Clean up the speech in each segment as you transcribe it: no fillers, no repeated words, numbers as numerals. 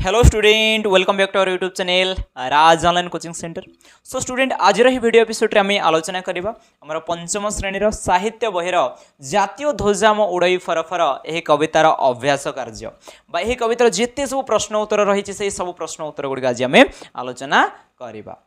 Hello student, welcome back to our YouTube channel Raj online coaching centre. So student, आज video episode आम आलोचना करवा आम पंचम श्रेणीर साहित्य बहिर जातीय ध्वजाम उड़ई फरफर यह कवितार अभ्यास कार्य यह कवितार जिते सब प्रश्न उत्तर रही से सब प्रश्न उत्तर गुड़िक आज आम आलोचना करवा।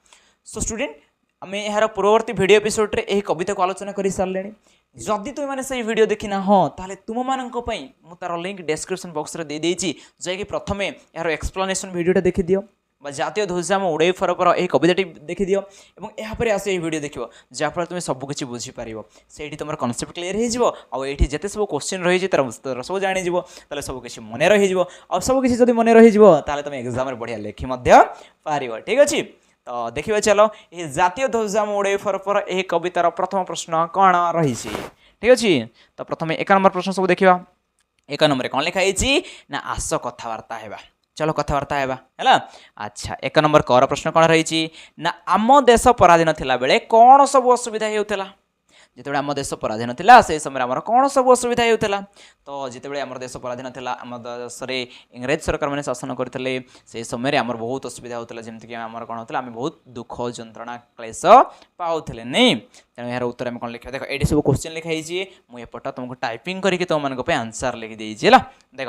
सो स्टूडेंट, आम यार पूर्ववर्ती भिडियो एपिसोड यह कविता को आलोचना कर सारे। जदि तुम मैंने से वीडियो देखना हाँ ताले तुम मानक मु तार लिंक डिस्क्रिप्शन बॉक्स रे दे देछि जाकि प्रथमे यार एक्सप्लेनेशन वीडियोटा देखि दियो बा जातीय ध्वजाम उड़ई फरफर यह कविताटी देखि दियो एवं यापर आस वीडियो देखियो जहाँफल तुम सबकि बुझीपार से तुम कनसेप्ट क्लीयर हो ये जिते सब क्वेश्चन रही तार उत्तर सब जानीज ताले सबकि मन रही सबकि जब मन रही तुम एग्जाम बढ़िया लिखि पार। ठीक अच्छे, तो देखिए चलो ये जातीय ध्वजाम उड़ई फरफर यह कवितार प्रथम प्रश्न कौन रही। ठीक अच्छे, तो प्रथम एक नंबर प्रश्न सब देखा। एक नंबर कौन लिखाई ना आस कथबार्ता है। चलो कथबार्ता है। अच्छा, एक नंबर कर प्रश्न कौन रही ना आम देश पराधीन थिला बेले कौन सब असुविधा होता। जिते आम देश पराधीन थिला से समय आम कौन सब असुविधा होता। तो जिते आम देश पराधीन थिला आम देश में इंग्रेज सरकार मैंने शासन करते से समय आम बहुत असुविधा होता जमीक आम कौन होता आम बहुत दुख जंत्रणा क्लेश पाऊे नहीं। तेणु यार उत्तर आम कौन लिखा देख ये सब क्वेश्चन लिखाई मुझे तुमको टाइपिंग करके तुम मान आंसर लिखिदे देख।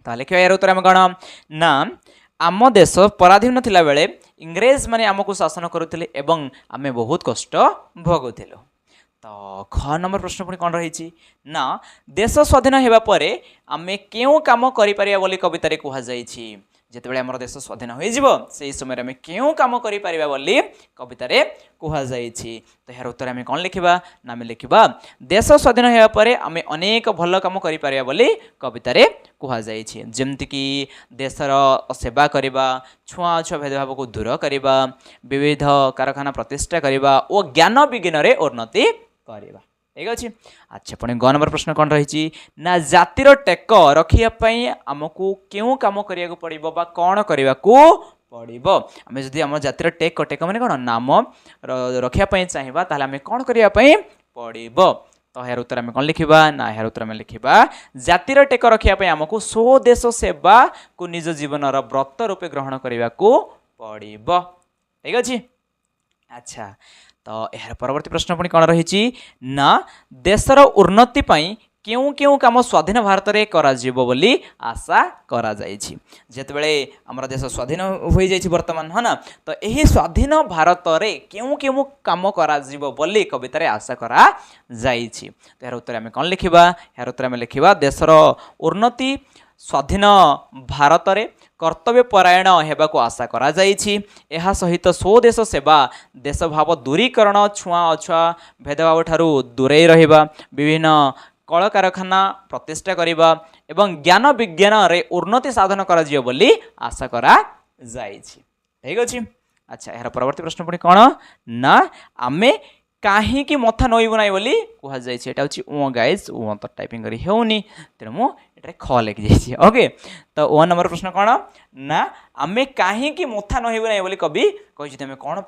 तो लिखा यार उत्तर आम कौन ना आम देश पराधीन थिला बेले इंग्रेज माने आमको शासन करुले एवं आमे बहुत कष्ट भोगुथिलु। तो ख नंबर प्रश्न पुणी कौन रही ना देश स्वाधीन होगा पर आमे क्यों काम करिपारिया बोली कवितारे कहुई। जिते आम देश स्वाधीन हो समय आम क्यों काम करिपारिबा बोली कवितारे कहुई। तो यार उत्तर आम कौन लिखा ना आम लिखा देश स्वाधीन होगा पर आम अनेक भल काम करिपारिया बोली कवितारे कहुई। जमतीक देशर सेवा करवा, छुआ छुआ भेदभाव को दूर करवा, विविध कारखाना प्रतिष्ठा करवा और ज्ञान विज्ञान में उन्नति करवा। ठीक अच्छे। अच्छा, पुणी ग नंबर प्रश्न कौन रही ना जातिर टेक रखापी आमको क्यों कम करा पड़ो बा कौन करने को पड़ो। आम जदि आम जातिर टेक टेक मैंने कौन नाम रखापी चाहिए ताल आम कौन करने पड़ो। तो यार उत्तर आम कौन लिखा ना यार उत्तर आम लिखा जातिर टेक रखापी आमको स्वदेश सेवा को निज जीवन व्रत रूपे ग्रहण करने को पड़ो। ठीक अच्छे। अच्छा, तो यार परवर्ती प्रश्न पुणी कौन रही ना देशर उन्नति पाई क्यों क्यों काम स्वाधीन भारत में करी आशा करा जिते आम देश स्वाधीन हो जाए बर्तमान है ना। तो यही स्वाधीन भारत में क्यों क्यों काम करा कवितार आशा करा तो यार उत्तर आम कौन लिखा यार उत्तर आम लिखा देशर उन्नति स्वाधीन भारत में कर्तव्य परायण होगा आशा करा यह सहित स्वदेश सेवा, देश भाव दूरीकरण, छुआ अछुआ भेदभाव ठारू दूरे रहिबा, विभिन्न कल कारखाना प्रतिष्ठा करवा एवं ज्ञान विज्ञान रे उन्नति साधन करा बोली आशा करा जायछि। ठीक अच्छे। अच्छा, यार परवर्ती प्रश्न पुणी कौन ना आमे कहीं मथा नईबू ना बोली कहुई। गाइज तो टाइपिंग करी होनी तेणु मुझे ख लिखि जाइए। ओके, तो 1 नंबर प्रश्न कौन ना आमे कहीं मथा नईबू ना बोली कवि कही कौन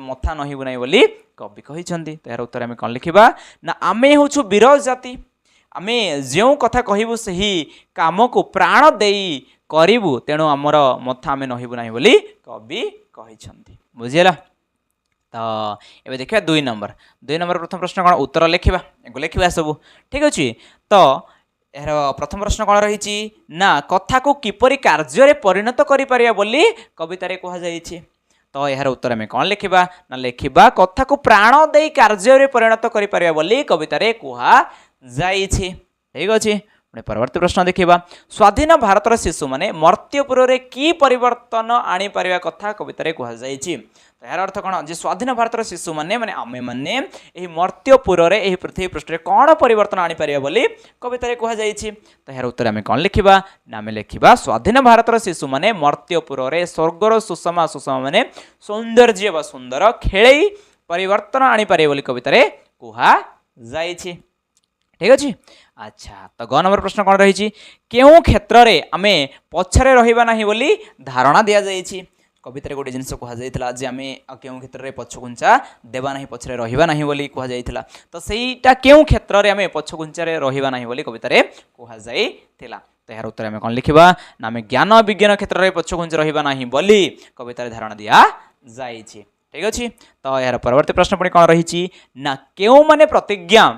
मथा नईबू ना बोली कवि कही। तो यार उत्तर आम कौन लिखा ना आमे हूँ वीर जाति, आमे जो कथा कहबू से ही काम को प्राण दे करूँ तेणु आमर मथा आम नईबू ना बोली कवि कही। बुझीगला। तो ये देखा 2 नंबर प्रथम प्रश्न कौन उत्तर लिखा लिखा सब। ठीक अच्छे। तो यार प्रथम प्रश्न कौन रही ना कथा को किपरि कार्य परिणत करिपारिया बोली कवितारे कहुई। तो यार उत्तर आम कौन लिखा ना लिखा कथा को प्राण दे कार्य परिणत करिपारिया बोली कवितारे कहुई। ठीक अच्छे। परवर्ती प्रश्न देखा स्वाधीन भारतर शिशु माने मर्त्यपुर रे की परिवर्तन आनी पारिबा कथा कवितारे कहुई। तो यार अर्थ कौन जे स्वाधीन भारतर शिशु माने माने आमे माने एही मर्त्यपुर रे एही पृथ्वी पृष्ठ रे कौन परिवर्तन आनी पारिबा बोली कवितारे कहुई। तो यार उत्तर आम कौन लिखा ना आम लिखा स्वाधीन भारतर शिशु माने मर्त्यपुर रे स्वर्गर सुषमा सुषमा माने सौंदर्य बा सुंदर खेले परिवर्तन आनी पारिबा बोली कवितारे कहुई। ठीक अच्छे। अच्छा, तो ग नंबर प्रश्न कौन रही क्यों क्षेत्र में आम पछरे रहिबा नाही बोली धारणा दिया जाइछि। कवितार गोटे जिनस कहुला जे आम क्यों क्षेत्र में पछघुंचा देवा ना पछरे रहिबा नाही बोली कहुला। तो सहीटा क्यों क्षेत्र में आम पछघुंचा रहिबा नाही बोली कवितार कहुला। तो यार उत्तर आम कौन लिखा ना आम ज्ञान विज्ञान क्षेत्र में पछघुंच रहा ना बोली कवितार धारणा दिया जाइए। ठीक अच्छे तो यार परवर्ती प्रश्न पुणी कौन रही ना क्यों माने प्रतिज्ञा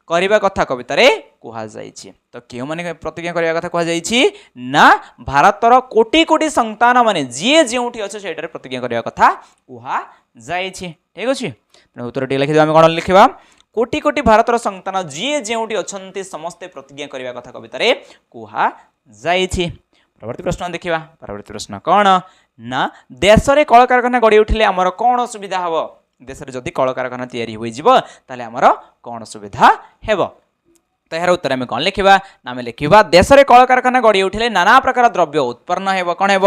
करने कथा कवितार कहुई तो क्यों माने प्रतिज्ञा करने कथा कहुई ना भारतर कोटि कोटि संतान माने जी जो अच्छे से प्रतिज्ञा करने कथा कहुई। ठीक अच्छे तेनाली उत्तर टी लिखिद आम कौन लिखा कोटि कोटि भारतर संतान जी जो अच्छा समस्ते प्रतिज्ञा करने कथा कवितार कहुई। परवर्ती प्रश्न देखा परवर्ती प्रश्न कौन ना देश में कल कारखाना गढ़ी उठिले आमर कौन सुविधा हम देश में जदि कल कारखाना तैयारी होले आमर कौन सुविधा हेब तो यार उत्तर आम कौन लिखा ना आम लिखा देश में कल कारखाना गढ़ी उठिले नाना प्रकार द्रव्य उत्पन्न हेब कौन हेब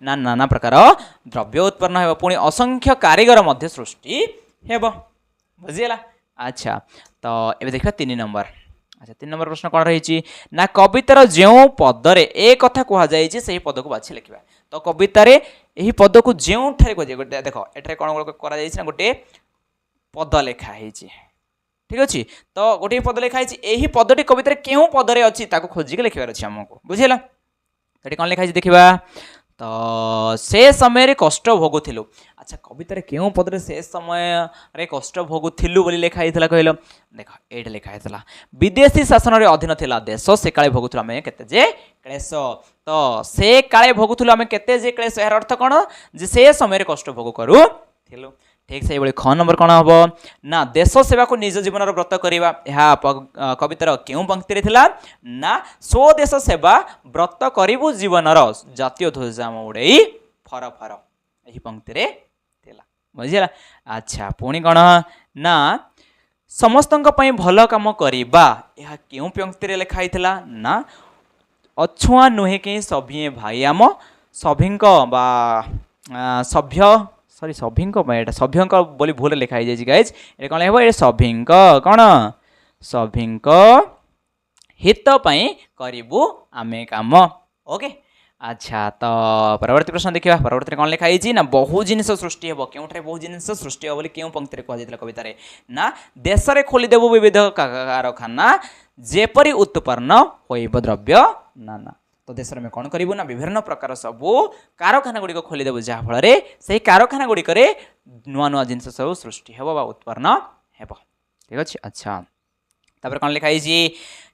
ना नाना प्रकार द्रव्य उत्पन्न हेब पुणी असंख्य कारीगर मध्य सृष्टि हेब बुझीगला। अच्छा तो ये देखा 3 नंबर। अच्छा 3 नंबर प्रश्न कौन रही ना कवितार जो पदरे ए कथा कहुई से पद को बाछी लिखा तो कवितार यही पद को जो गोटे देख ये कौन कर गोटे पद लिखाई। ठीक अच्छे तो गोटे पद लिखाई यही पदटी कवितार क्यों पदरे अच्छी खोजिक लिखार अच्छे आमको बुझेगा ये कौन लिखाई देखा तो से समय कष्ट भोगुलु। अच्छा कवितार क्यों पदरे से समय रे कष्ट भोगुलु बोली लिखाई कहल देख ये लिखाई विदेशी शासन रे अधीन थिला देश से काले भोगुलु आम केते जे क्लेश तो से काले भोगुलु आम केते जे क्लेश यार अर्थ कौन जे से समय कष्ट भोग करूँ। ठीक से ख नंबर कौन हम ना देश सेवा को निज जीवन व्रत करवा यह कवितार क्यों पंक्ति थिला ना स्वदेश सेवा व्रत करू जीवनर जातीय ध्वजाम उड़े फर फर यही पंक्ति थिला बुझीगला। अच्छा पुणी कौन ना समस्त भल काम करवा यह क्यों पंक्ति लिखाई ना अछुआ नुहे कि सभी भाई आम सभी सभ्य सॉरी सभी सभ्य बोली भूल लिखाई जाए गाइज ये कौन लिखा ये सभी कौन सभी हित करू आम काम ओके। अच्छा तो परवर्ती प्रश्न देखा परवर्ती कौन लिखाई ना बहु जिनिस सृष्टि हे क्योंठे बहु जिनिस सृष्टि हे क्यों पंक्ति कहुई कवितार ना देश में खोलीदेव विविध कारखाना जेपरी उत्पन्न होइब द्रव्य नाना तो देश में कौन करूँ ना विभिन्न प्रकार सबू कारखाना गुड़िक खोलीदेव जहाँफल से कारखाना गुड़िक नुआ नुआ जिन सब सृष्टि हे उत्पन्न हे। ठीक अच्छे। अच्छा तापर कौन लिखाई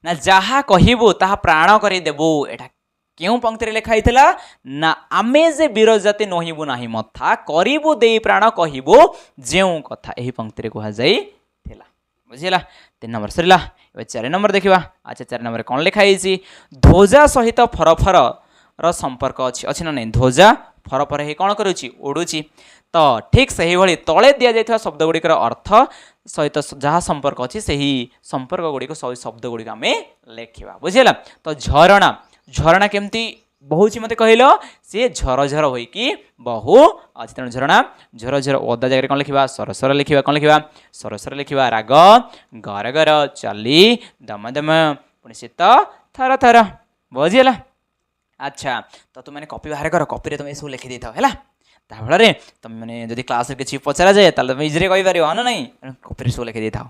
ना जहाँ कहबू ता प्राण करदेबू एटा क्यों पंक्ति लिखाई ना आमे जे वीर जाति नहिबू नाही मथा करू दे प्राण कहबू जो कथा यही पंक्ति कहुई बुझीगला। 3 नंबर सरला 4 नंबर देखा। अच्छा 4 नंबर कौन लिखाई ध्वजा सहित फरफर संपर्क अच्छी ना नहीं ध्वजा फरफर ही कौन करुच्ची उड़ुची तो ठीक से ही तले दि जाइए शब्द गुड़िकर अर्थ सहित जहाँ संपर्क अच्छी से ही संपर्क गुड़िक शब्द गुड़िक आम लिखा बुझीगला। तो झरणा झरणा केमती बहुची मत कहल सी झरझर होइकी बहु अच्छी तेणु झरणा झरझर ओदा जगह कौन लिखा सरसर लिखा कौन लिखा सरसर लिखा राग गर गर चली दम दम पुणी शीत थर थर बुझीगला। अच्छा तो तुम कॉपी बाहर कर कॉपी तुम सब लिखी देता है फल तुम मैंने जब क्लास किसी पचरा जाए तुम इजिले कहीपर ना नहीं कॉपी सब लिखी देता।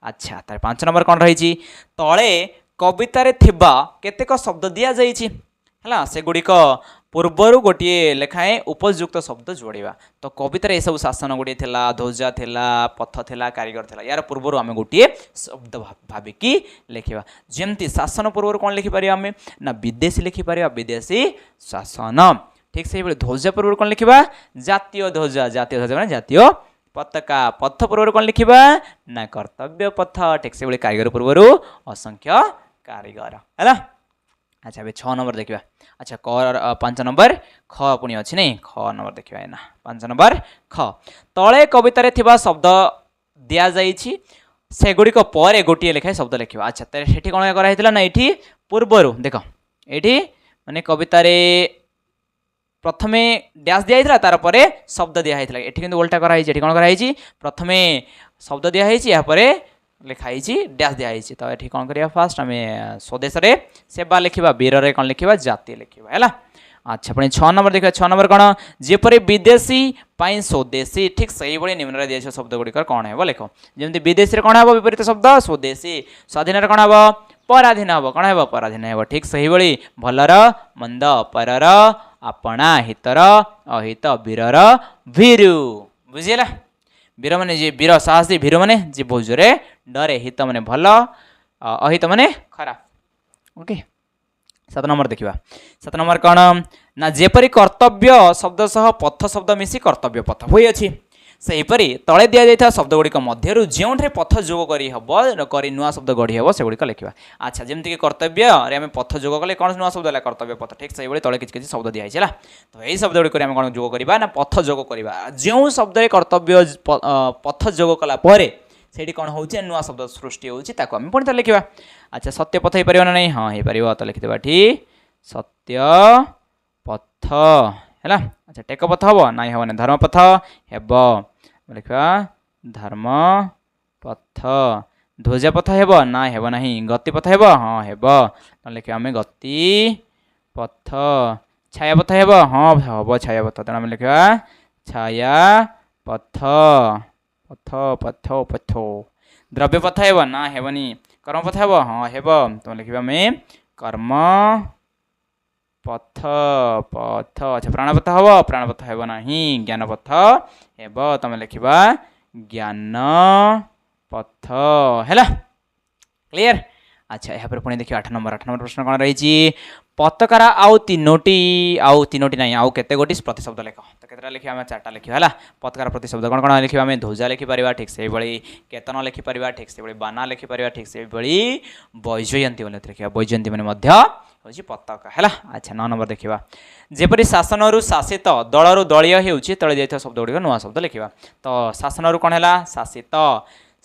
अच्छा तार 5 नंबर कौन रही तले कवितार थिबा केतेक शब्द दि जाइए है से गुड़िक पूर्वर गोटे लेखाएं उपयुक्त शब्द जोड़ा तो कवितार ये सब शासन गुड़े ध्वजा थिला पथ थिला कारीगर थिला यार पूर्वर आम गोटे शब्द भाविकी लिखा जमती शासन पूर्वर कौन लिखिपर आम ना विदेशी लिखिपर विदेशी शासन। ठीक से ध्वजा पूर्वर कौन लिखा जातीय ध्वजा मैंने जातीय पताका पथ पूर्वर कौन लिखा ना कर्तव्य पथ। ठीक से कारीगर पूर्वर असंख्य कारीगर है। अच्छा अभी 6 नंबर देखा। अच्छा 5 नंबर ख पुणी अच्छी नहीं 6 नंबर देखा है ना 5 नंबर ख तले कवितार थिबा शब्द दि जाइए से गुड़िक पर गोटे लेखाएं शब्द लिखा। अच्छा तो कौन कराई ना ये पूर्वर देख ये माने कवितार प्रथमे डैश दिया तार पर शब्द दिखाई ये कि उल्टा कराई कौन कराई प्रथमे शब्द दिखाई लिखाई डैश दिखाई तो ये कौन करिया फास्ट आम स्वदेश सेवा लिखा वीर रे कौन लिखा जाति लिखा है। अच्छा पुणी 6 नंबर देखा 6 नंबर कौन जेपरी विदेशी स्वदेशी ठीक से ही निम्न दिया शब्द गुड़िक कौन है लिख जमी विदेशी कौन है विपरीत शब्द स्वदेशी स्वाधीन कौन हम पराधीन हम कौन हे पराधीन हे ठीक से ही भलर मंद परर आपणा हितर अहित वीरर भीरु बुझीला वीर माने जी वीर साहसी भीर माने जी बहुत जोरे डरे हित माने भल अहित माने खराब ओके 7 नंबर देखिबा 7 नंबर कौन ना जेपरी कर्तव्य शब्द सह पथ शब्द मिसी कर्तव्य पथ होई अछि सेहीपरि तले दिया जाइथा शब्द गुड़िक मध्यरु जोंठे पथ जोग करी हबो करी नुआ शब्द गढ़ी हबो से गुड़िक लिखिबा अच्छा जेमति कि कर्तव्य रे हम पथ जोग कले कोन नुआ शब्द ला कर्तव्य पथ ठीक सेही तले किछ किछ शब्द दिया हैछला तो एही शब्द गुड़िक हम कोन जोग करिबा ना पथ जोग करिबा जो शब्द रे कर्तव्य पथ जोग कला परे सेठी कोन होउछि नुआ शब्द सृष्टि होउछि ताको हम पुଣି त लिखिबा अच्छा सत्य पथ हे परियो ना नहीं हां हे परियो त लिखि देबा ठीक सत्य पथ हैला अच्छा टेक पथ हबो नाही हबो ना धर्म पथ हेबो लिखा धर्म पथ ध्वज पथ हेब ना हेब नहीं गति पथ हेब हाँ हेब लिखा आम गति पथ छाया पथ हेब हाँ हम छाया पथ तेना लिखा छाया पथ पथ पथ पथ द्रव्य पथ हेब ना हेबनी कर्म पथ हेब हाँ हेब तुम लिखा आम कर्म पथ पथ अच्छा प्राणपथ हम प्राणपथ हेब ना ज्ञान पथ हेब तुम लिखा ज्ञान पथ है क्लियर अच्छा यहाँ पर पुणी देखिए 8 नंबर प्रश्न कौन रही पतकारा आउ तीनोटी नहीं आउ केते गोटी प्रतिशब्द लेख तो केतटा लिखा आम 4टा लिखा है पतकार प्रतिशब्द कौन कौन लिखा आम ध्वजा लिखिपर ठीक से केतन लिखिपर ठीक से बाना लिखिपर ठीक से वैजयंती लिखा वैजयंती मैंने हूँ पताका है अच्छा 9 नंबर देखा जेपरी शासन शासित दलर दलीय होती तले जाइए शब्द गुड़िक नुआ शब्द लिखा तो शासन कौन है शासित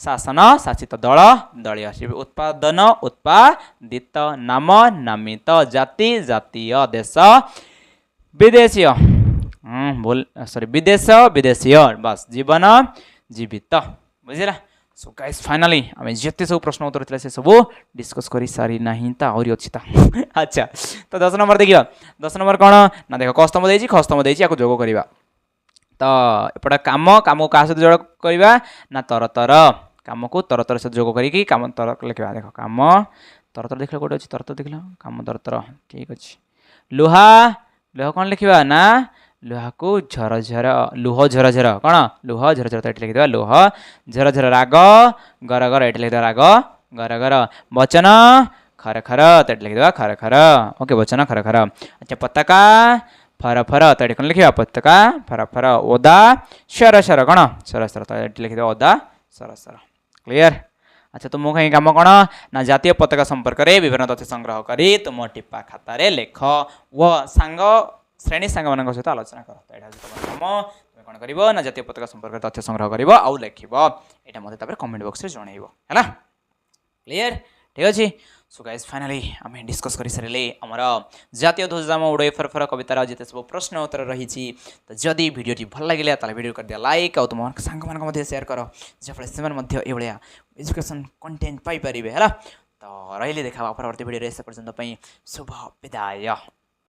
शासन शासित दल दलीय उत्पादन उत्पादित नाम नामित जाति जातीय देश विदेशीय बोल सॉरी विदेश विदेशीय बस जीवन जीवित बुझेगा सो गाइस फाइनली आम जिते सब प्रश्न उत्तर थी से सब डिस्कस कर सारी ना आहरी अच्छी अच्छा तो 10 नंबर देखिए 10 नंबर कौन ना देख कस्तम देती खस्तम देती या जोग करवा तो एपटे काम काम क्या सहित जोड़ करवा ना तर तर काम को तर तर सहित जोग करी काम तर लिखा देख काम तर तर देख गोटे अच्छी तर तर देख काम तर तर ठीक अच्छे लुहा लुहा कौन लिखा ना लुहा को झर झर लुह झर झर कौन लुह झर झर तो ये लिखिदेवा लुह झर झर राग गर गर ये लिखिदेवा राग गर गर वचन खर खर तो ये लिखिदेवा खर खर ओके वचन खर खर अच्छा पताका फर फर तो ये कौन लिखा पताका फर फर ओदा शर शर कौन शर शर तो ये लिखिदेवा ओदा शर शर क्लियर अच्छा तुम कहीं काम कौन ना जातीय पताका संपर्क में विभिन्न तथ्य संग्रह करी तुम टिपा खातार लेख व सांग श्रेणी सांग मान सहित आलोचना कर तो यहाँ तुम कम तुम कौन कर ना जातीय पताका संपर्क तथ्य संग्रह कर आउ लिख यहाँ मतलब कमेंट बॉक्स में जन है क्लियर ठीक अच्छे सो गाइस फाइनली आम डिस्कस कर सारे आमर जातीय ध्वजाम उड़े फर फर कवितार जिते सब प्रश्न उत्तर रही तो जदि भिडियोटी भल लगे तो भिडियो कर दिया लाइक आउ तुम सांग मान सेयार कर जहाँफल से ये एजुकेशन कंटेंट पाइपर है तो रही देखा परवर्ती भिडियो से पर्यंत शुभ विदाय।